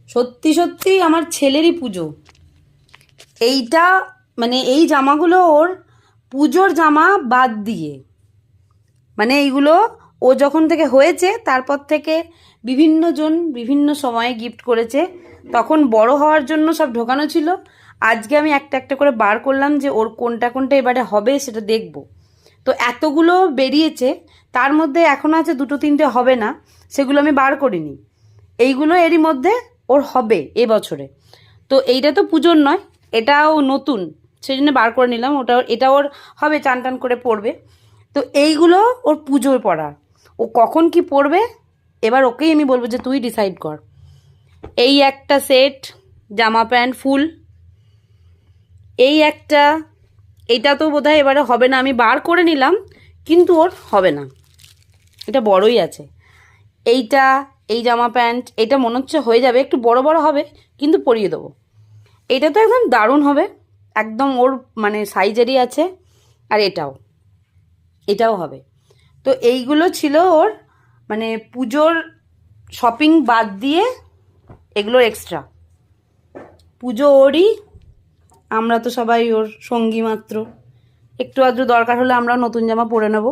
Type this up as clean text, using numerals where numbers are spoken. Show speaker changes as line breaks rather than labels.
সত্যি সত্যি আমার ছেলেরই পুজো। এইটা মানে এই জামাগুলো ওর পুজোর জামা বাদ দিয়ে, মানে এইগুলো ও যখন থেকে হয়েছে তারপর থেকে বিভিন্ন জন বিভিন্ন সময়ে গিফট করেছে। তখন বড় হওয়ার জন্য সব ঢোকানো ছিল। আজকে আমি একটা একটা করে বার করলাম যে ওর কোনটা কোনটা এবারে হবে সেটা দেখব। তো এতগুলো বেরিয়েছে, তার মধ্যে এখন আছে দুটো তিনটে হবে না, সেগুলো আমি বার করিনি। এইগুলো এরই মধ্যে ওর হবে এবছরে। তো এইটা তো পুজোর নয়, এটাও নতুন, সেই জন্য বার করে নিলাম। এটা ওর হবে, চান টান করে পরবে। তো এইগুলো ওর পুজোর পড়ার, ও কখন কি পরবে এবার ওকেই আমি বলবো যে তুই ডিসাইড কর। এই একটা সেট জামা প্যান্ট ফুল, এই একটা, এইটা তো বোধহয় এবারে হবে না, আমি বার করে নিলাম কিন্তু ওর হবে না, এটা বড়ই আছে। এইটা, এই জামা প্যান্ট এটা মনে হচ্ছে হয়ে যাবে, একটু বড় বড় হবে কিন্তু পরিয়ে দেবো। এটা তো একদম দারুণ হবে, একদম ওর মানে সাইজেরই আছে। আর এটাও হবে। তো এইগুলো ছিল ওর মানে পুজোর শপিং বাদ দিয়ে, এগুলো এক্সট্রা। পুজো ওরই, আমরা তো সবাই ওর সঙ্গী মাত্র। একটু আধটু দরকার হলে আমরা নতুন জামা পরে নেব।